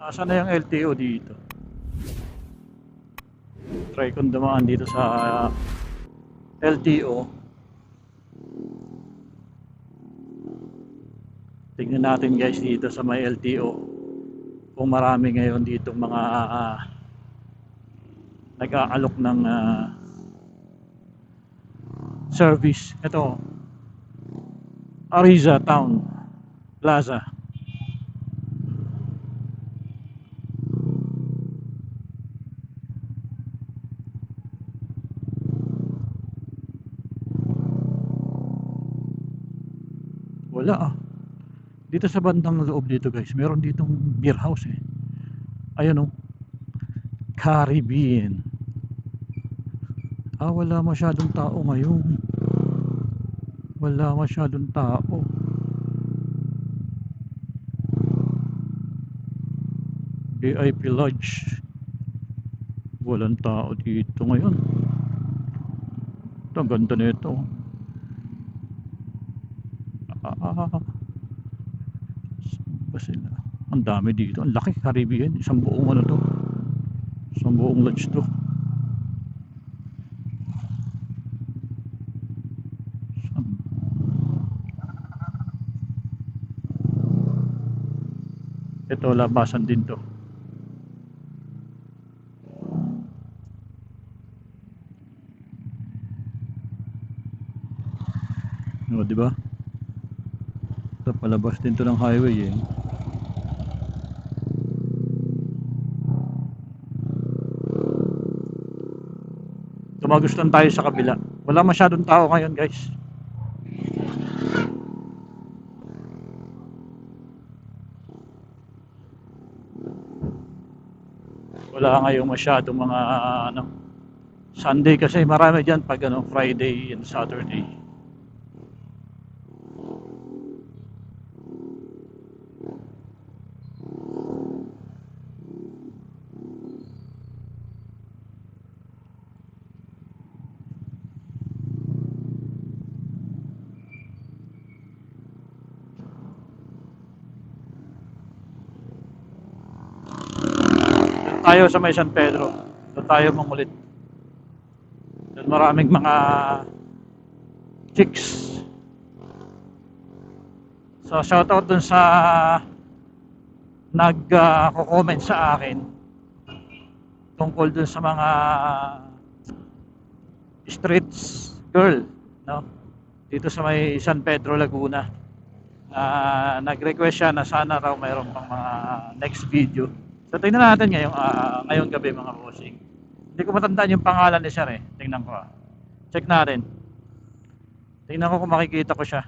Nasaan na yung LTO dito? Try kong dumaan dito sa LTO. Tingnan natin guys dito sa may LTO kung marami ngayon dito mga nag-aalok ng service. Ito, Ariza Town Plaza. Wala ah. Dito sa bandang loob dito guys, meron ditong beer house eh. Ayun oh, Caribbean. Wala masyadong tao ngayon. Wala masyadong tao. VIP Lodge. Walang tao dito ngayon. Ito, ang ganda nito. Ba sila? Ang dami dito. Ang laki, Caribbean. Isang buong ano to. Isang buong lodge to. Ito, labasan din to. O, di ba? Ito, palabas din to ng highway eh. Tumagustuhan tayo sa kabila. Wala masyadong tao ngayon guys. Wala ngayong masyadong mga ano, Sunday kasi marami dyan pag ano, Friday and Saturday. Tayo sa may San Pedro. Doon tayo mangulit. Doon maraming mga chicks. So shoutout dun sa nag-comment sa akin tungkol dun sa mga streets girl, no? Dito sa may San Pedro, Laguna. Nag-request siya na sana raw mayroon pang mga next video. So tingnan natin ngayong gabi mga bossing. Hindi ko matandaan yung pangalan ni sir eh. Tingnan ko Check natin. Tingnan ko kung makikita ko siya.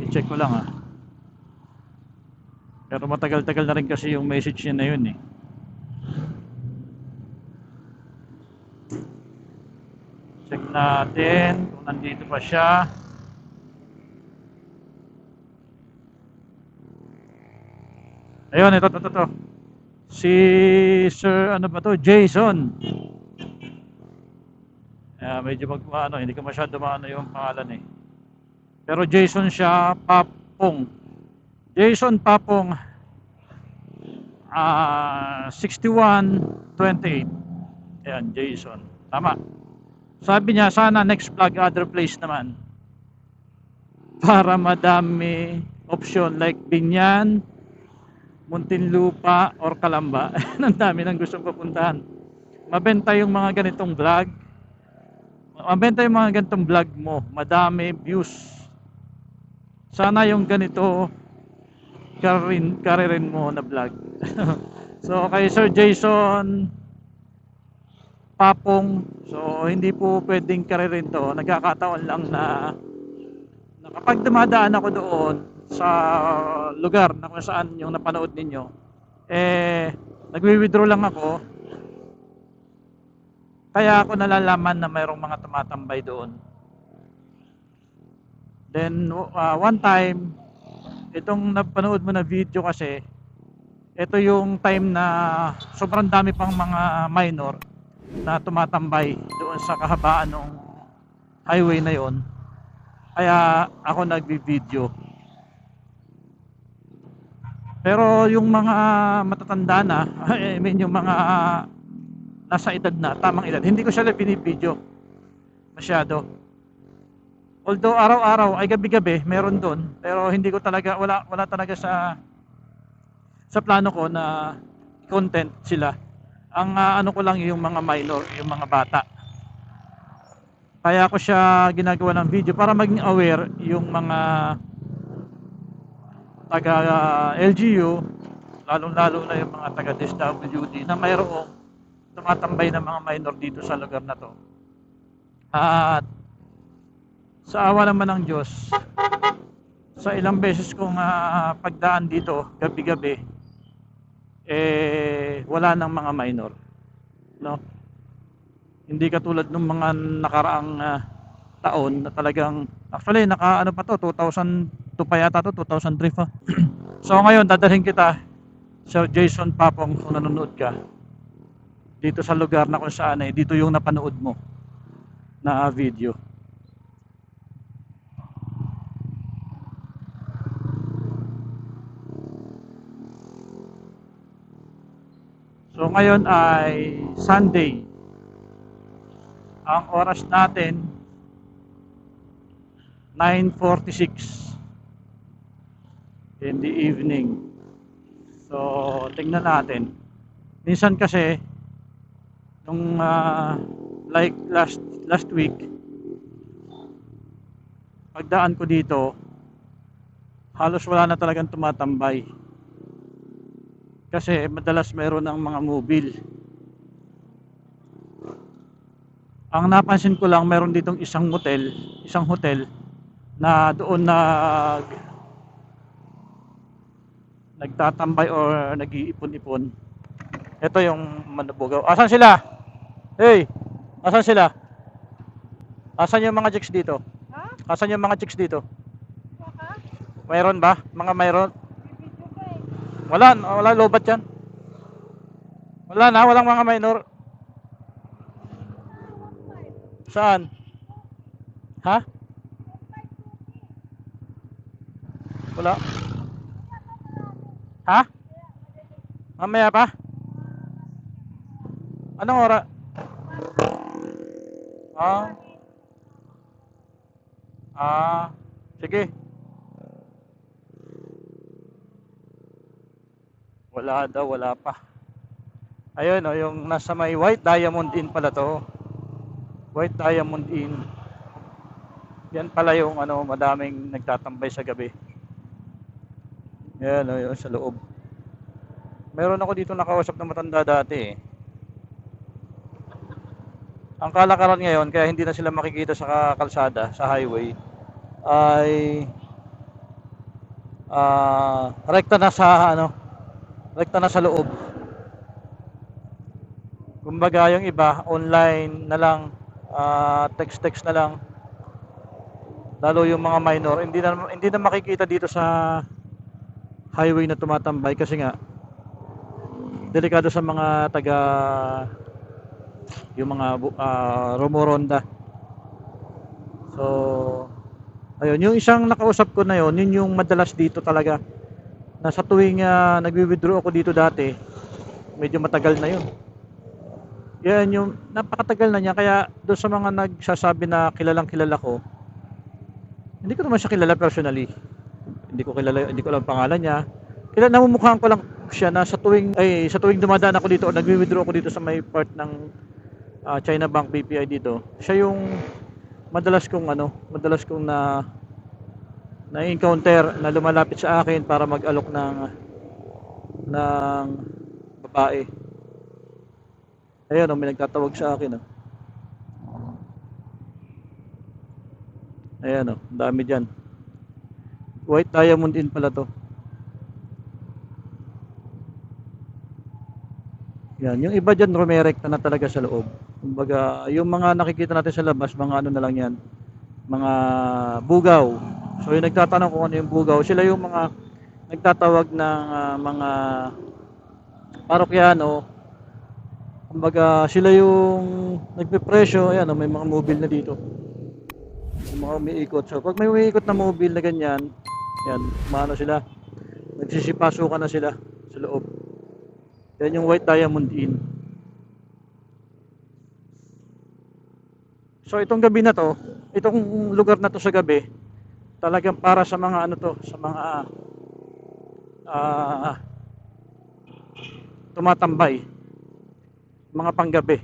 I-check ko lang Pero matagal-tagal na rin kasi yung message niya na yun eh. Check natin kung nandito pa siya. Ayun, ito. Si Sir, ano ba to? Jason. Medyo hindi ko masyado maano yung pangalan eh. Pero Jason siya, Papong. Jason Papong 6128. Ayan, Jason. Tama. Sabi niya, sana next vlog other place naman. Para madami option like Binyan, Muntinlupa or Calamba. Ang dami nang gustong pupuntahan. Mabenta yung mga ganitong vlog. Mabenta yung mga ganitong vlog mo. Madami views. Sana yung ganito karirin mo na vlog. So kay Sir Jason Papong, so hindi po pwedeng karirin to. Nagkakataon lang na kapag dumadaan ako doon sa lugar na kung saan yung napanood ninyo, nagwi-withdraw lang ako, kaya ako nalalaman na mayroong mga tumatambay doon. Then one time, itong napanood mo na video kasi, ito yung time na sobrang dami pang mga minor na tumatambay doon sa kahabaan ng highway na yon. Kaya ako nagbi-video. Pero yung mga matatanda na, I mean yung mga nasa edad na, tamang edad, hindi ko sila binibidyo masyado. Although araw-araw ay gabi-gabi meron doon, pero hindi ko talaga, wala talaga sa plano ko na content sila. Ang ano ko lang yung mga minor, yung mga bata. Kaya ko siya ginagawa ng video para maging aware yung mga taga LGU, lalong-lalo na yung mga taga DSWD na mayroong tumatambay ng mga minor dito sa lugar na to. At sa awa naman ng Diyos, sa ilang beses kong pagdaan dito gabi-gabi, wala nang mga minor, no? Hindi katulad ng mga nakaraang taon na talagang, actually naka ano pa to, 2002 pa yata to, 2003 pa. So ngayon dadalhin kita, Sir Jason Papong, kung nanonood ka, dito sa lugar na kung saan dito yung napanood mo na video. So ngayon ay Sunday. Ang oras natin 9:46 in the evening. So tingnan natin. Minsan kasi nung like last week, pagdaan ko dito, halos wala na talagang tumatambay. Kasi madalas mayroon ng mga mobile. Ang napansin ko lang, mayroon ditong isang hotel na doon nagtatambay or nag-iipon-ipon. Ito yung Mandabugaw. Asan sila? Hey, asan sila? Asan yung mga chicks dito? Ha? Asan yung mga chicks dito? Baka? Mayroon ba? Mga mayroon? Bibidyo ka eh. Wala lobat yan. Walang mga minor. Saan? Ha? Wala. Ha? Mamaya pa? Anong oras? Ah. Sige. Wala daw, wala pa. Ayun oh, yung nasa may White Diamond Inn pala to. White Diamond Inn. Yan pala yung ano, madaming nagtatambay sa gabi. Yan oh, yun sa loob. Meron ako dito nakausap na matanda dati eh. Ang kalakaran ngayon, kaya hindi na sila makikita sa kalsada, sa highway, ay rekta na sa ano, rekta na sa loob. Kumbaga yung iba online na lang, text na lang. Lalo yung mga minor, hindi na makikita dito sa highway na tumatambay kasi nga delikado sa mga taga yung mga rumoronda. So ayun, yung isang nakausap ko na yun yung madalas dito talaga, na sa tuwing nagwi-withdraw ako dito dati, medyo matagal na yun. Yan yung napakatagal na niya, kaya doon sa mga nagsasabi na kilalang kilala ko, hindi ko naman siya kilala personally. Hindi ko alam pangalan niya. Namumukhaan ko lang siya na sa tuwing dumadaan ako dito o nagwi-withdraw ako dito sa may part ng China Bank BPI dito. Siya yung madalas kong na-encounter na lumalapit sa akin para mag-alok ng babae. Ayun, may nagtatawag sa akin. Ayan dami dyan. White Diamond Inn pala to. Yan, yung iba dyan rumerekta na talaga sa loob. Kumbaga, yung mga nakikita natin sa labas, mga ano na lang yan, mga bugaw. So yung nagtatanong kung ano yung bugaw, sila yung mga nagtatawag ng mga parokyano. Kumbaga, sila yung nagpe-presyo. Ayan, may mga mobile na dito. Yung mga umiikot. So pag may umiikot na mobile na ganyan, yan, maano sila, Nagsisipasukan na sila sa loob. Yan yung White Diamond Inn. So itong gabi na to, itong lugar na to sa gabi, talagang para sa mga ano to, sa mga tumatambay, mga panggabi.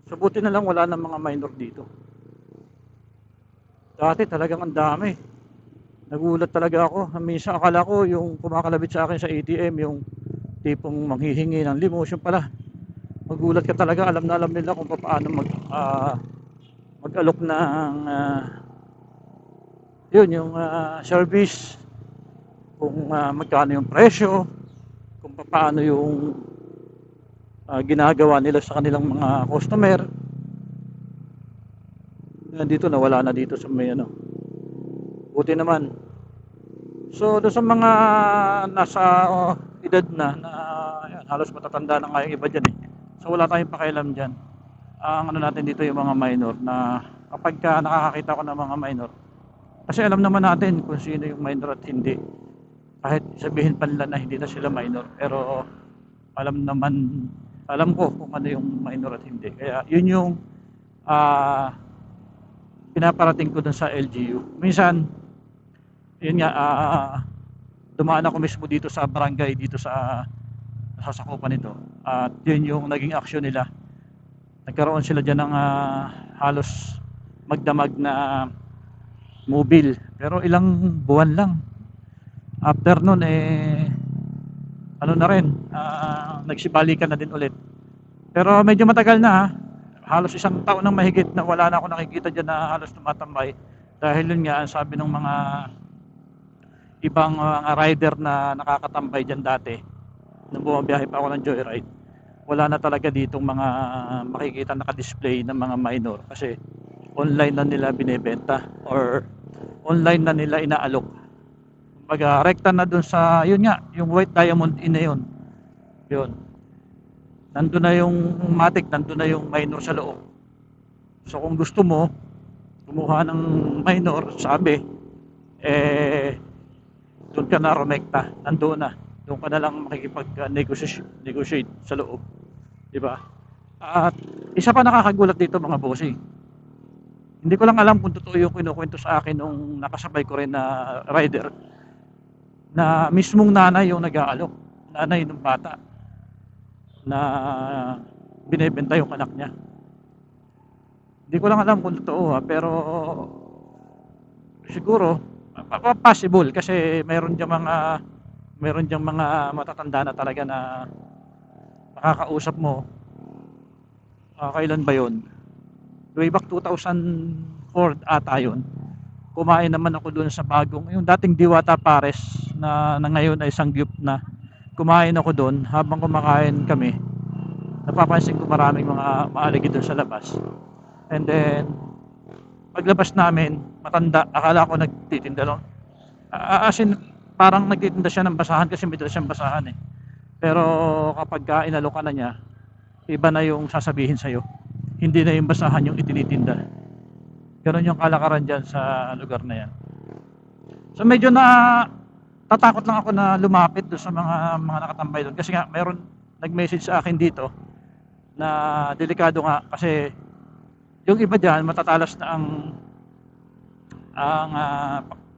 So buti na lang wala ng mga minor dito. Dati talagang ang dami. Nagulat talaga ako. Minsan akala ko yung kumakalabit sa akin sa ATM, yung tipong manghihingi ng limos, yung pala. Magulat ka talaga, alam na alam nila kung paano mag-alok ng yun, yung service, kung magkano yung presyo, kung paano yung ginagawa nila sa kanilang mga customer. Nandito nawala na dito sa may ano. Buti naman. So doon sa mga nasa edad na yan, halos matatanda na nga yung iba dyan eh. So wala tayong pakialam dyan. Ang ano natin dito yung mga minor, na kapag nakakakita ko ng mga minor, kasi alam naman natin kung sino yung minor at hindi. Kahit sabihin pa nila na hindi na sila minor, pero alam ko kung ano yung minor at hindi. Kaya yun yung pinaparating ko dun sa LGU. Minsan yun nga, dumaan ako mismo dito sa barangay, dito sa sasakupan nito, at yun yung naging aksyon nila. Nagkaroon sila dyan ng halos magdamag na mobile, pero ilang buwan lang. After nun ano na rin, nagsibalikan na din ulit. Pero medyo matagal na, halos isang taon nang mahigit na wala na ako nakikita dyan na halos tumatambay. Dahil yun nga, ang sabi ng mga ibang rider na nakakatambay dyan dati, nung bumabiyahe pa ako ng joyride, wala na talaga ditong mga makikita naka-display ng mga minor, kasi online na nila binebenta or online na nila inaalok. Kumbaga rekta na dun sa, yun nga, yung White Diamond Inn na yun. Nandun na yung matic, nandun na yung minor sa loob. So kung gusto mo kumuha ng minor, sabi doon ka na rumekta, nandoon na. Doon ka na lang makikipag-negotiate sa loob, di ba? At isa pa nakakagulat dito mga bossing, hindi ko lang alam kung totoo yung kinukwento sa akin nung nakasabay ko rin na rider, na mismong nanay yung nag-aalok, nanay ng bata, na binebenta yung anak niya. Hindi ko lang alam kung totoo pero siguro possible, kasi meron diyang mga matatanda na talaga na nakakausap mo. Kailan ba yun? Way back 2004 ata yun. Kumain naman ako doon sa bagong, yung dating Diwata Pares na ngayon ay Sangyup na. Kumain ako doon. Habang kumakain kami, napapansin ko maraming mga maaligi doon sa labas. And then paglabas namin, matanda, akala ko nagtitinda lang. As in, parang nagtitinda siya ng basahan, kasi may dala siyang basahan eh. Pero kapag inalok ka na niya, iba na yung sasabihin sa'yo. Hindi na yung basahan yung itinitinda. Ganon yung kalakaran dyan sa lugar na yan. So medyo tatakot lang ako na lumapit doon sa mga nakatambay doon. Kasi nga, mayroon nag-message sa akin dito na delikado nga, kasi yung iba dyan matatalas na ang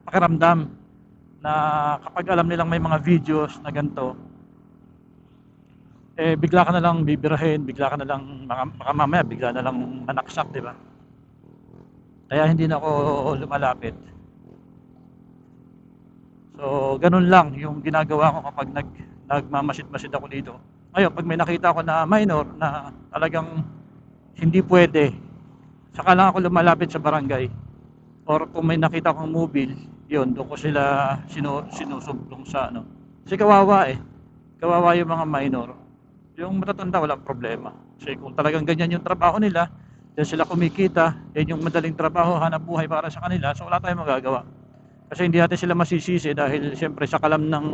pakiramdam, na kapag alam nilang may mga videos na ganito, bigla ka na lang bibirahin, bigla ka na lang baka mamaya bigla na lang manaksak, di ba? Kaya hindi na ako lumalapit. So ganun lang yung ginagawa ko kapag nagmamasid-masid ako dito. Ngayon, pag may nakita ako na minor na talagang hindi pwede, saka lang ako lumalapit sa barangay. Or kung may nakita akong mobile, yun, doon ko sila sinusumbong sa ano. Kasi kawawa kawawa yung mga minor. Yung matatanda walang problema, kasi kung talagang ganyan yung trabaho nila, diyan sila kumikita, yan yung madaling trabaho, hanap buhay para sa kanila, so wala tayong magagawa. Kasi hindi natin sila masisisi, dahil siyempre sa kalam ng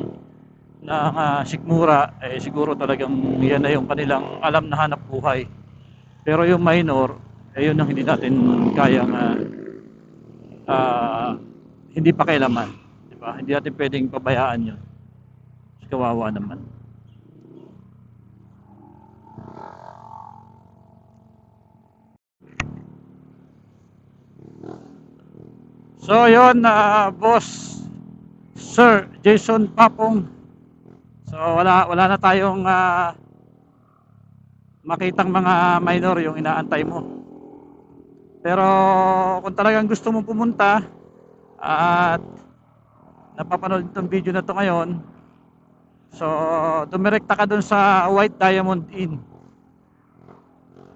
sikmura, siguro talagang yan na yung kanilang alam na hanap buhay. Pero yung minor, yun ang hindi natin kayang hindi pa kailaman, di ba? Hindi natin pwedeng pabayaan yun. Kawawa naman. So yun, boss Sir Jason Papong. So wala na tayong makitang mga minor yung inaantay mo. Pero kung talagang gusto mong pumunta at napapanood itong video na to ngayon, so dumirekta ka dun sa White Diamond Inn.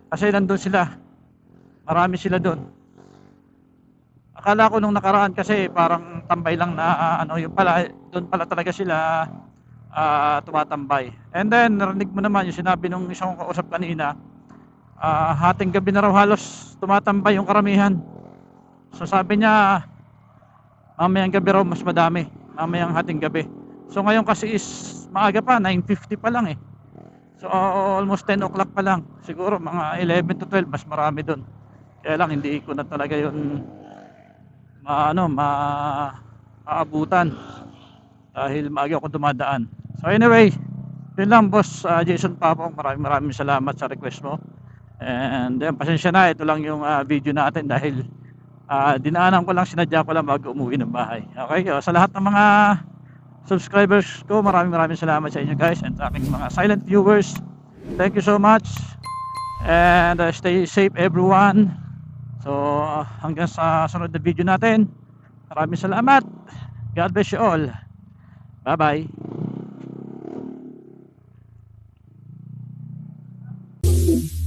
Kasi nandun sila. Marami sila dun. Akala ko nung nakaraan kasi parang tambay lang na ano, yung pala doon pala talaga sila tumatambay. And then narinig mo naman yung sinabi nung isang kong kausap kanina, hating gabi na raw halos tumatambay yung karamihan. So sabi niya mamayang gabi raw mas madami, mamayang hating gabi. So ngayon kasi is maaga pa, 9:50 pa lang eh. So almost 10 o'clock pa lang. Siguro mga 11 to 12 mas marami doon. Kaya lang hindi ko na talaga yun maabutan dahil maaga ako dumadaan. So anyway, yun lang boss Jason Papong, maraming salamat sa request mo. And pasensya na, ito lang yung video natin dahil dinaanan ko lang, sinadya ko lang bago umuwi ng bahay. Okay, sa lahat ng mga subscribers ko, maraming salamat sa inyo guys, and sa aking mga silent viewers, thank you so much, and stay safe everyone. So hanggang sa sunod na video natin, maraming salamat. God bless you all. Bye bye.